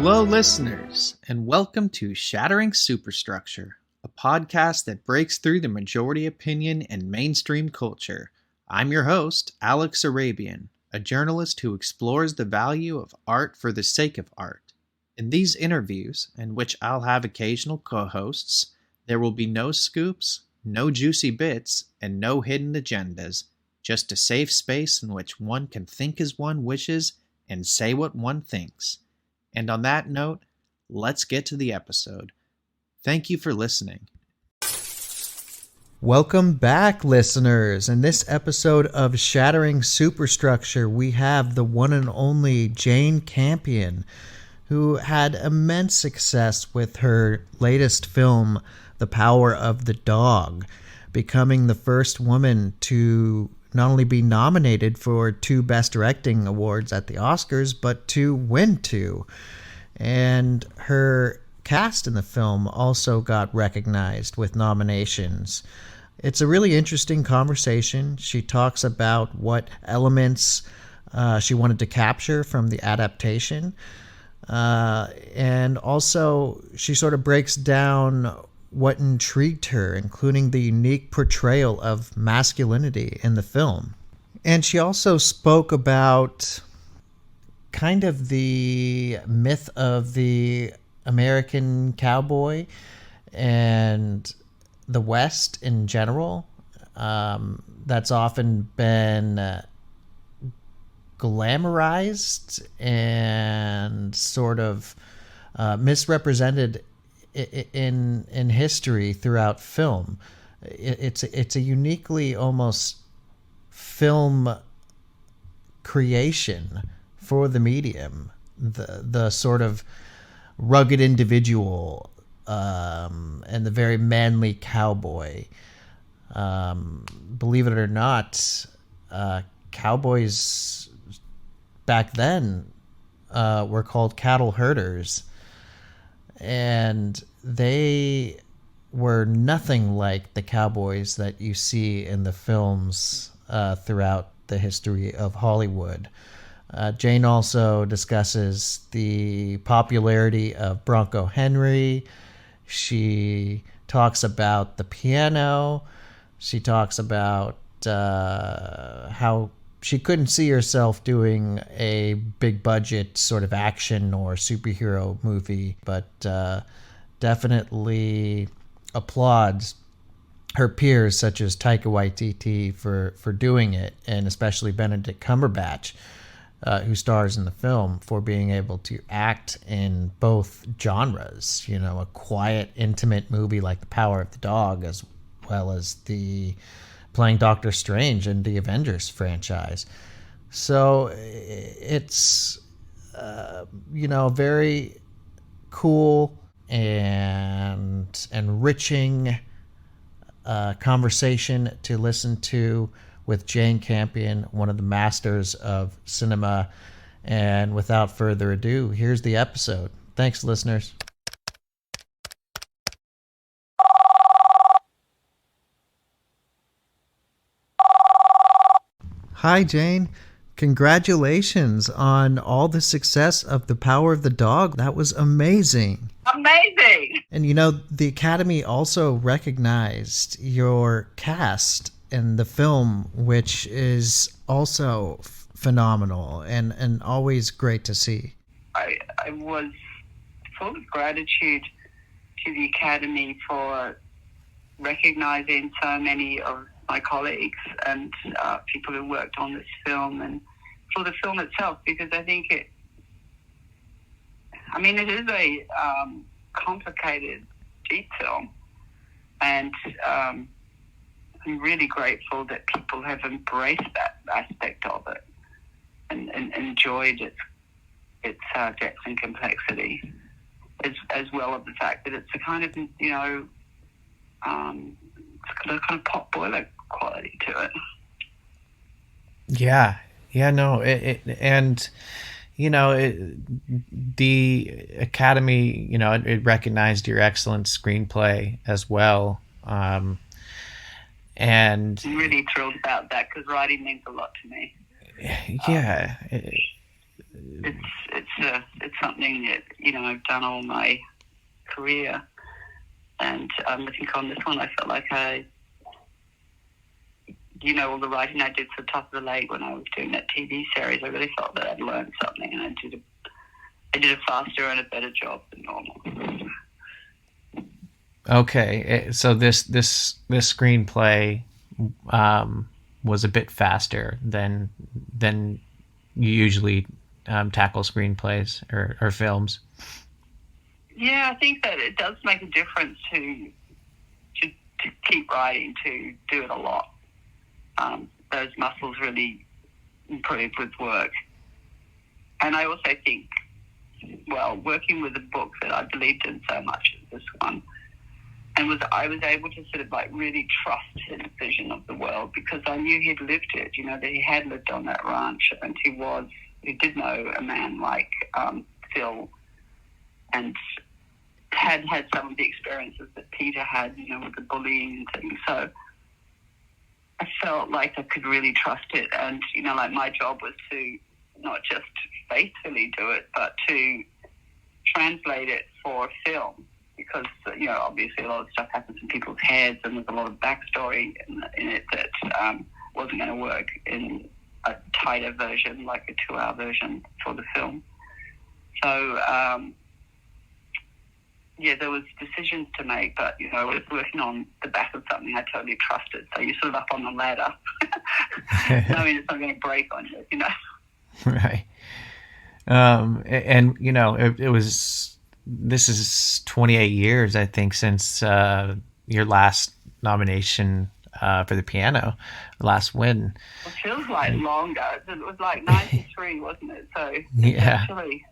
Hello, listeners, and welcome to Shattering Superstructure, a podcast that breaks through the majority opinion and mainstream culture. I'm your host, Alex Arabian, a journalist who explores the value of art for the sake of art. In these interviews, in which I'll have occasional co-hosts, there will be no scoops, no juicy bits, and no hidden agendas, just a safe space in which one can think as one wishes and say what one thinks. And on that note, let's get to the episode. Thank you for listening. Welcome back, listeners. In this episode of Shattering Superstructure, we have the one and only Jane Campion, who had immense success with her latest film, The Power of the Dog, becoming the first woman to not only be nominated for 2 Best Directing awards at the Oscars, but to win 2. And her cast in the film also got recognized with nominations. It's a really interesting conversation. She talks about what elements she wanted to capture from the adaptation. And also she sort of breaks down what intrigued her, including the unique portrayal of masculinity in the film. And she also spoke about kind of the myth of the American cowboy and the West in general. That's often been glamorized and sort of misrepresented in history throughout film. It's a uniquely almost film creation for the medium, the sort of rugged individual and the very manly cowboy. Believe it or not, cowboys back then were called cattle herders. And they were nothing like the cowboys that you see in the films throughout the history of Hollywood. Jane also discusses the popularity of Bronco Henry. She talks about the piano. She talks about how she couldn't see herself doing a big budget sort of action or superhero movie, but definitely applauds her peers such as Taika Waititi for doing it, and especially Benedict Cumberbatch, who stars in the film, for being able to act in both genres. You know, a quiet, intimate movie like The Power of the Dog, as well as playing Doctor Strange in the Avengers franchise. So it's, very cool and enriching conversation to listen to with Jane Campion, one of the masters of cinema. And without further ado, here's the episode. Thanks, listeners. Hi, Jane. Congratulations on all the success of The Power of the Dog. That was amazing. Amazing. And the Academy also recognized your cast in the film, which is also phenomenal and always great to see. I was full of gratitude to the Academy for recognizing so many of my colleagues and people who worked on this film, and for the film itself, because I think it is a complicated, deep film, and I'm really grateful that people have embraced that aspect of it and enjoyed its depth and complexity, as well as the fact that it's a kind of, it's got a kind of pot boiler quality to it. The Academy, it recognized your excellent screenplay as well. And I'm really thrilled about that, because writing means a lot to me. it's something that I've done all my career, and I think on this one I felt like all the writing I did for Top of the Lake when I was doing that TV series, I really felt that I'd learned something, and I did a faster and a better job than normal. Okay, so this screenplay was a bit faster than you usually tackle screenplays or films. Yeah, I think that it does make a difference to keep writing, to do it a lot. Those muscles really improve with work. And I also think, working with a book that I believed in so much as this one, and I was able to sort of like really trust his vision of the world, because I knew he'd lived it, that he had lived on that ranch, and he did know a man like Phil, and had some of the experiences that Peter had, with the bullying and things. So I felt like I could really trust it, and like my job was to not just faithfully do it, but to translate it for film, because obviously a lot of stuff happens in people's heads, and there's a lot of backstory in it that wasn't going to work in a tighter version, like a 2-hour version for the film. So there was decisions to make, but I was working on the back of something I totally trusted. So you're sort of up on the ladder, knowing it's not going to break on you, Right. And it was. This is 28 years, I think, since your last nomination for the piano, last win. It feels like longer. It was like 93, wasn't it? So yeah. Actually,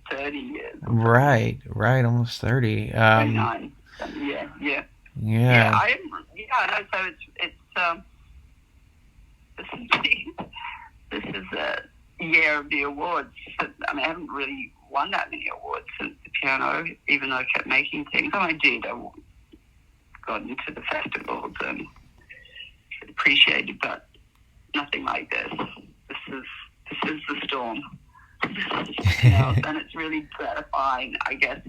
30 years. Right, almost 30. 29. Yeah. I know. So this is a year of the awards. I mean, I haven't really won that many awards since the piano, even though I kept making things. I did. I got into the festivals and appreciated, but nothing like this. This is the storm. And it's really gratifying, I guess,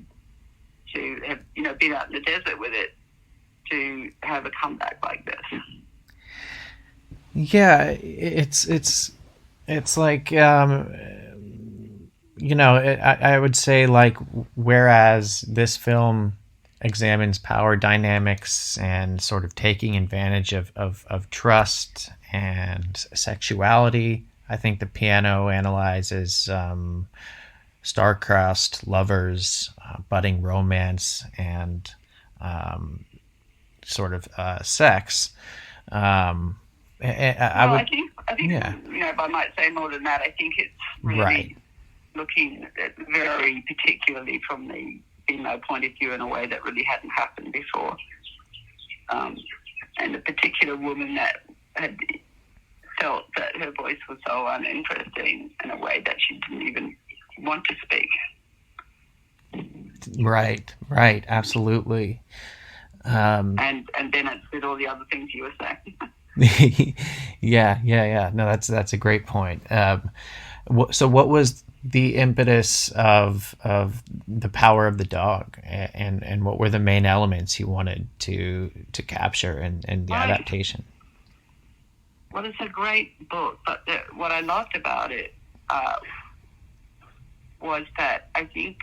to have been out in the desert with it, to have a comeback like this. Yeah, it's like I would say, like, whereas this film examines power dynamics and sort of taking advantage of trust and sexuality, I think the piano analyzes star-crossed lovers, budding romance, and sort of sex. I think if I might say more than that, I think it's really right. looking at very particularly from the female point of view in a way that really hadn't happened before. And a particular woman that had felt that her voice was so uninteresting in a way that she didn't even want to speak. Right, absolutely. And then it's with all the other things you were saying. Yeah. No, that's a great point. So what was the impetus of the power of the dog, and what were the main elements you wanted to capture in the adaptation? Well, it's a great book, but what I loved about it was that I think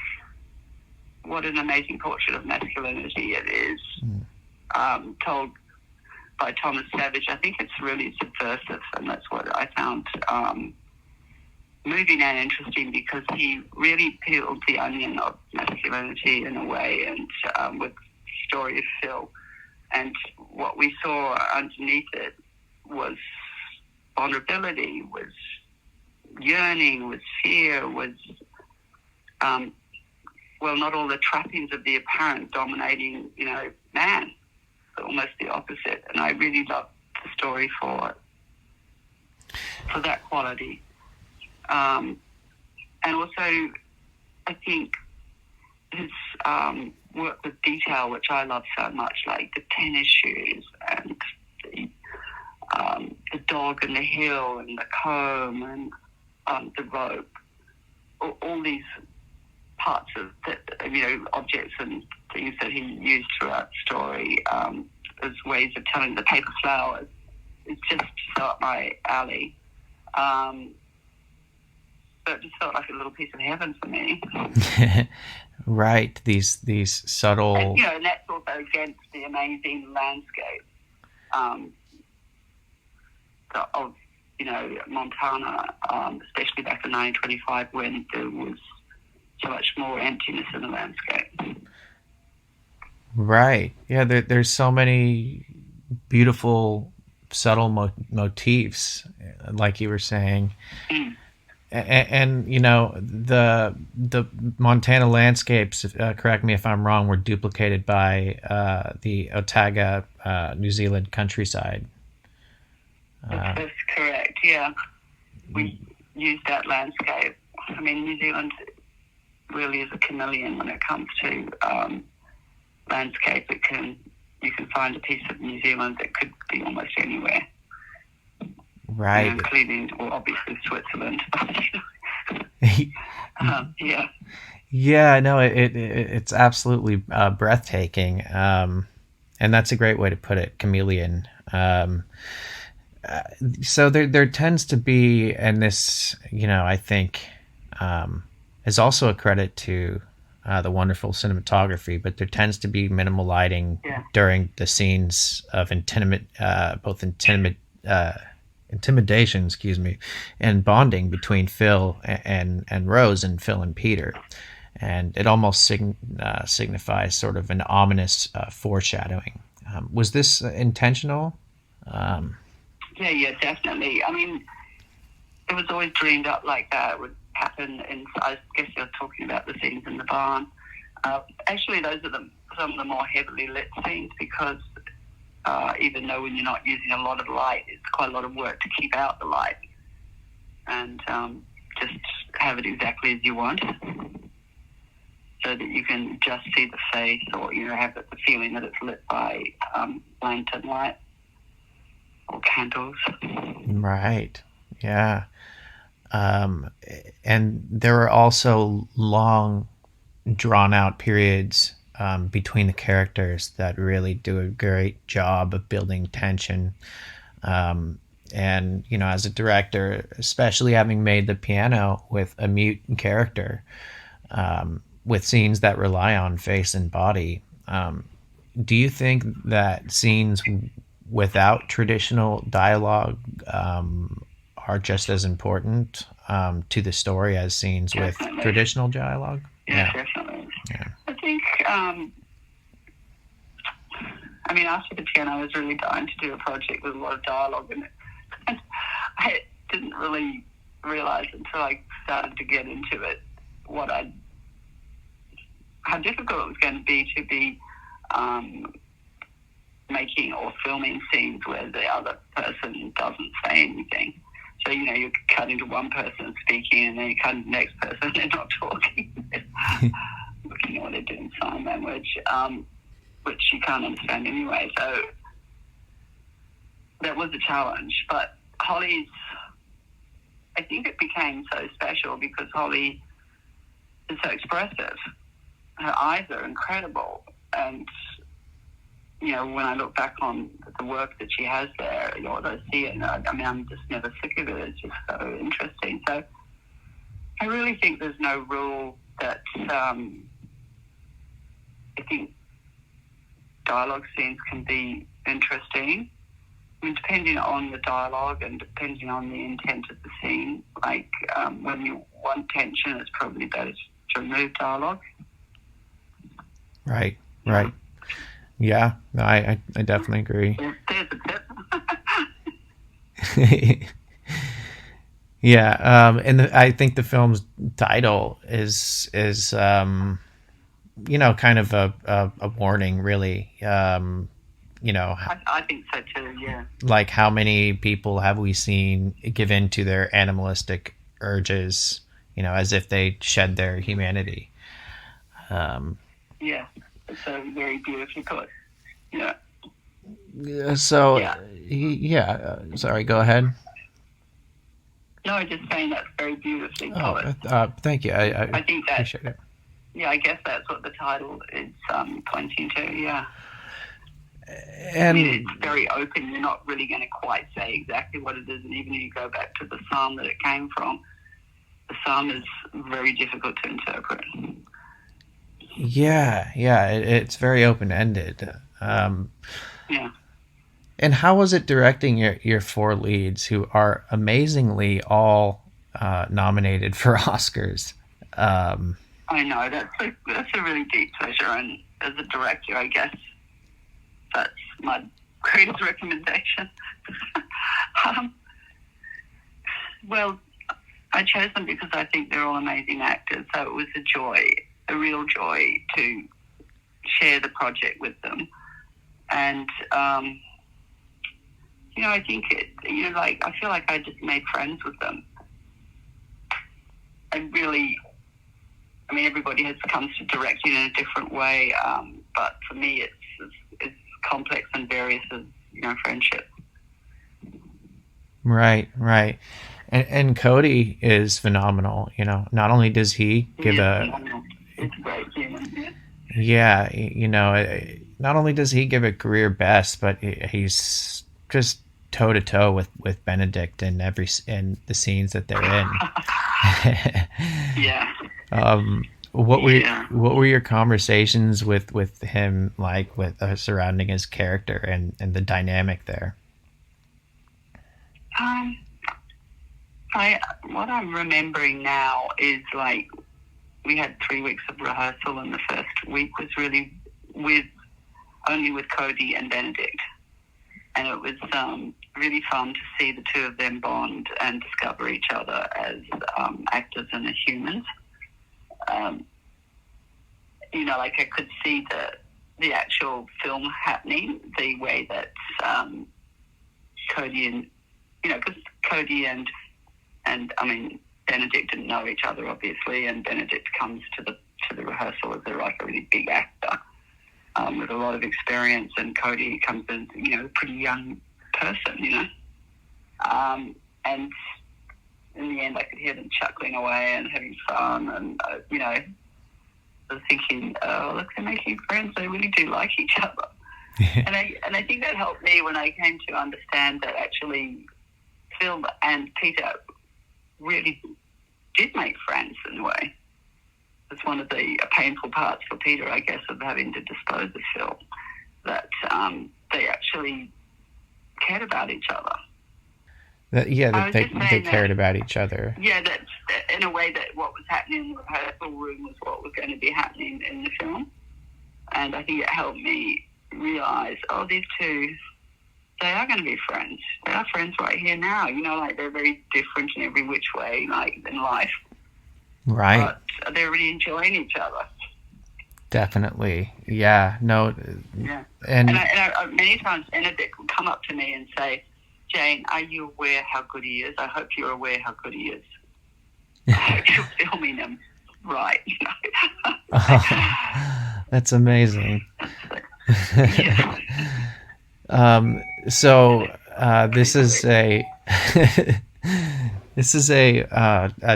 what an amazing portrait of masculinity it is, told by Thomas Savage. I think it's really subversive, and that's what I found moving and interesting, because he really peeled the onion of masculinity in a way, and with the story of Phil. And what we saw underneath it was vulnerability, was yearning, was fear, was not all the trappings of the apparent dominating, man, but almost the opposite. And I really loved the story for that quality. And also, I think his work with detail, which I love so much, like the tennis shoes and the dog and the hill and the comb and the rope, all these parts of that, objects and things that he used throughout the story as ways of telling the paper flowers. It's just so up my alley. So it just felt like a little piece of heaven for me. Right. These subtle. And that's also against the amazing landscape of Montana, especially back in 1925 when there was so much more emptiness in the landscape. Right. Yeah. There's so many beautiful, subtle motifs, like you were saying. And the Montana landscapes, correct me if I'm wrong, were duplicated by the Otago, New Zealand countryside. That's correct, yeah. We used that landscape. I mean, New Zealand really is a chameleon when it comes to landscape. You can find a piece of New Zealand that could be almost anywhere. Right. Including, obviously Switzerland. Yeah. Yeah, no, it's absolutely breathtaking. And that's a great way to put it, chameleon. So there tends to be, and this, I think is also a credit to the wonderful cinematography, but there tends to be minimal lighting during the scenes of intimidation, and bonding between Phil and Rose, and Phil and Peter. And it almost signifies sort of an ominous foreshadowing. Was this intentional? Yeah, definitely. I mean, it was always dreamed up like that. It would happen, and I guess you're talking about the scenes in the barn. Actually, those are some of the more heavily lit scenes because even though when you're not using a lot of light, it's quite a lot of work to keep out the light and just have it exactly as you want so that you can just see the face or, have the feeling that it's lit by lantern light or candles. Right. Yeah. And there are also long, drawn-out periods between the characters that really do a great job of building tension. And, as a director, especially having made the piano with a mute character, with scenes that rely on face and body, do you think that scenes without traditional dialogue are just as important to the story as scenes Definitely. with traditional dialogue? Yeah, definitely. Yeah. I think, after the piano, I was really dying to do a project with a lot of dialogue in it. And I didn't really realize until I started to get into it how difficult it was going to be making or filming scenes where the other person doesn't say anything. So, you cut into one person speaking and then you cut into the next person and they're not talking. Looking at what they're doing, sign language, which you can't understand anyway. So that was a challenge. But I think it became so special because Holly is so expressive. Her eyes are incredible. And when I look back on the work that she has there, what I see, and I'm just never sick of it. It's just so interesting. So I really think there's no rule that I think dialogue scenes can be interesting. I mean, depending on the dialogue and depending on the intent of the scene, like when you want tension, it's probably better to remove dialogue. Right. Yeah, no, I definitely agree. There's a tip. Yeah, and I think the film's title is kind of a warning, really. I think so too. Yeah. Like, how many people have we seen give in to their animalistic urges, as if they shed their humanity? Yeah. So very beautifully put. Yeah. So, yeah. Sorry, go ahead. No, just saying that's very beautifully put. Thank you. I think that, appreciate it. yeah, I guess that's what the title is pointing to, yeah. And It's very open. You're not really going to quite say exactly what it is. And even if you go back to the psalm that it came from, the psalm is very difficult to interpret. yeah, it's very open-ended. Yeah. And how was it directing your four leads, who are amazingly all nominated for Oscars? I know, that's a really deep pleasure. And as a director, I guess that's my greatest recommendation. Well, I chose them because I think they're all amazing actors. So it was a real joy to share the project with them. And, I think I feel like I just made friends with them. And really, everybody comes to directing in a different way. But for me, it's complex and various as, friendship. Right. And Cody is phenomenal. Not only does he give it's great human. Not only does he give a career best, but he's just toe to toe with Benedict in the scenes that they're in. Yeah. What were your conversations with him like, with surrounding his character and the dynamic there? What I'm remembering now is like we had 3 weeks of rehearsal, and the first week was really only with Cody and Benedict, and it was really fun to see the two of them bond and discover each other as actors and as humans. I could see the actual film happening, the way that Cody and because Cody and Benedict didn't know each other, obviously, and Benedict comes to the rehearsal as a really big actor with a lot of experience, and Cody comes as a pretty young person, and in the end I could hear them chuckling away and having fun, and I was thinking, oh look, they're making friends, they really do like each other. and I think that helped me when I came to understand that actually Phil and Peter really did make friends in a way. It's one of the painful parts for Peter, I guess, of having to dispose of Phil, that they actually cared about each other. They cared about each other. Yeah, that in a way that what was happening in the rehearsal room was what was going to be happening in the film. And I think it helped me realize, these two, they are going to be friends. They are friends right here now. They're very different in every which way, in life. Right. But they're really enjoying each other. Definitely. Yeah. No. Yeah. And I many times Benedict will come up to me and say, Jane, are you aware how good he is? I hope you're aware how good he is. I hope you're filming him right. That's amazing. Yeah. So this is a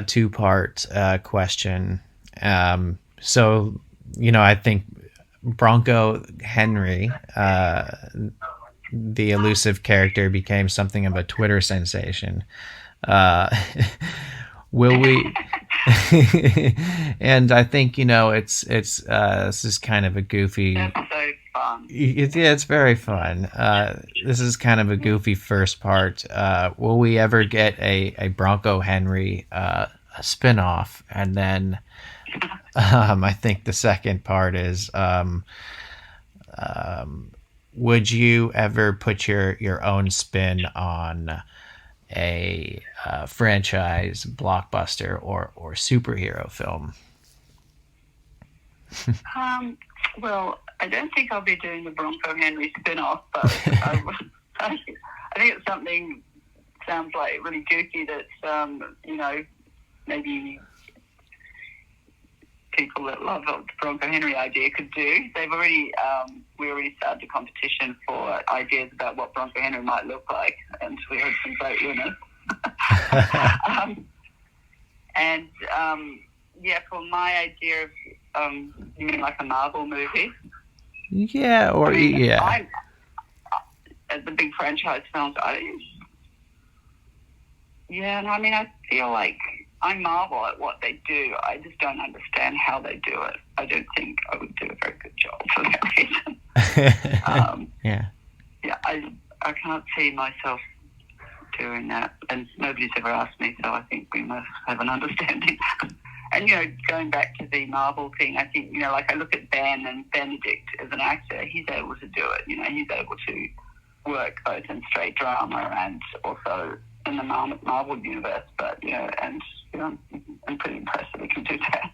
two-part question. So I think Bronco Henry, the elusive character, became something of a Twitter sensation. Will we? And I think it's this is kind of a goofy. That's so fun. It's very fun. This is kind of a goofy first part. Will we ever get a Bronco Henry spin-off? And then I think the second part is, would you ever put your own spin on a franchise blockbuster or superhero film? Well, I don't think I'll be doing the Bronco Henry spin-off, but I think it's something sounds like really goofy that maybe people that love the Bronco Henry idea could do. They've already we already started a competition for ideas about what Bronco Henry might look like, and we had some great winners. And yeah, for my idea of you mean like a Marvel movie? Yeah, or yeah. The big franchise films. And I mean, I feel like I marvel at what they do. I just don't understand how they do it. I don't think I would do a very good job for that reason. Yeah. Yeah, I can't see myself doing that, and nobody's ever asked me, so I think we must have an understanding. And, going back to the Marvel thing, I think, like I look at Ben and Benedict as an actor, he's able to do it. He's able to work both in straight drama and also in the Marvel universe. But, I'm pretty impressed that he can do that.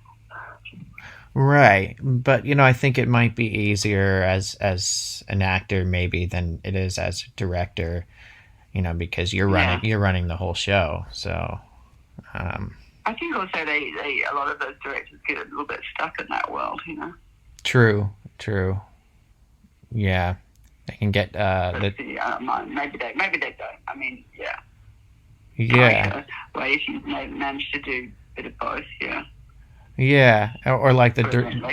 Right. But, I think it might be easier as an actor maybe than it is as a director, because you're running the whole show. So, I think also a lot of those directors get a little bit stuck in that world, True. Yeah, they can get maybe they don't. I mean, yeah. Yeah. If you manage to do a bit of both, yeah. Yeah, or like the direct,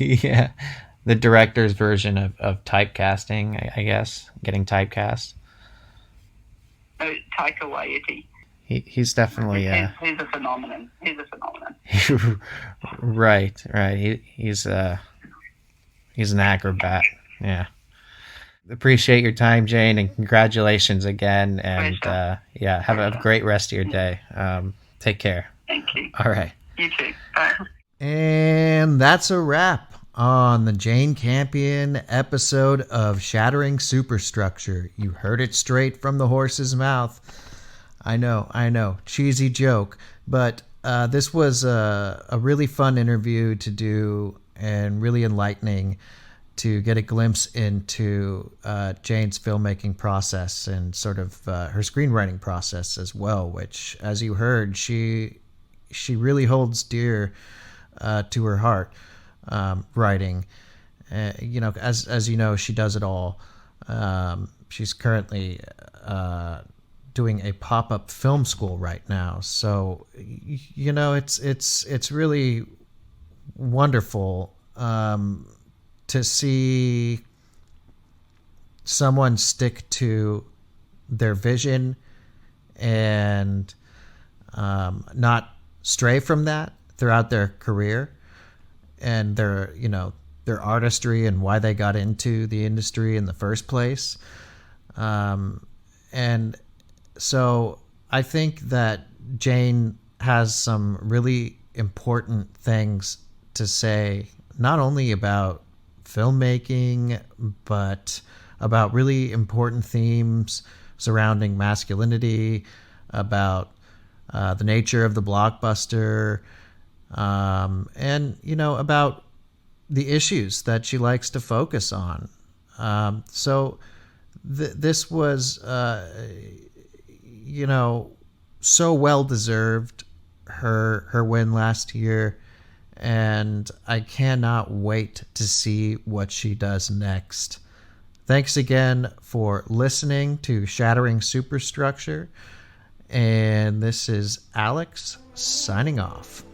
yeah, the director's version of typecasting, I guess, getting typecast. Oh, Taika Waititi. He's definitely he's a phenomenon. Right. He's an acrobat. Yeah. Appreciate your time, Jane, and congratulations again. And have a great rest of your day. Take care. Thank you. All right. You too. Bye. And that's a wrap on the Jane Campion episode of Shattering Superstructure. You heard it straight from the horse's mouth. I know. Cheesy joke. But this was a really fun interview to do and really enlightening to get a glimpse into Jane's filmmaking process and sort of her screenwriting process as well, which, as you heard, she really holds dear to her heart, writing. As you know, she does it all. She's currently doing a pop-up film school right now, so it's really wonderful to see someone stick to their vision and not stray from that throughout their career, and their artistry and why they got into the industry in the first place. And so I think that Jane has some really important things to say, not only about filmmaking, but about really important themes surrounding masculinity, about the nature of the blockbuster, and about the issues that she likes to focus on. So this was so well deserved, her win last year, and I cannot wait to see what she does next. Thanks again for listening to Shattering Superstructure, and this is Alex signing off.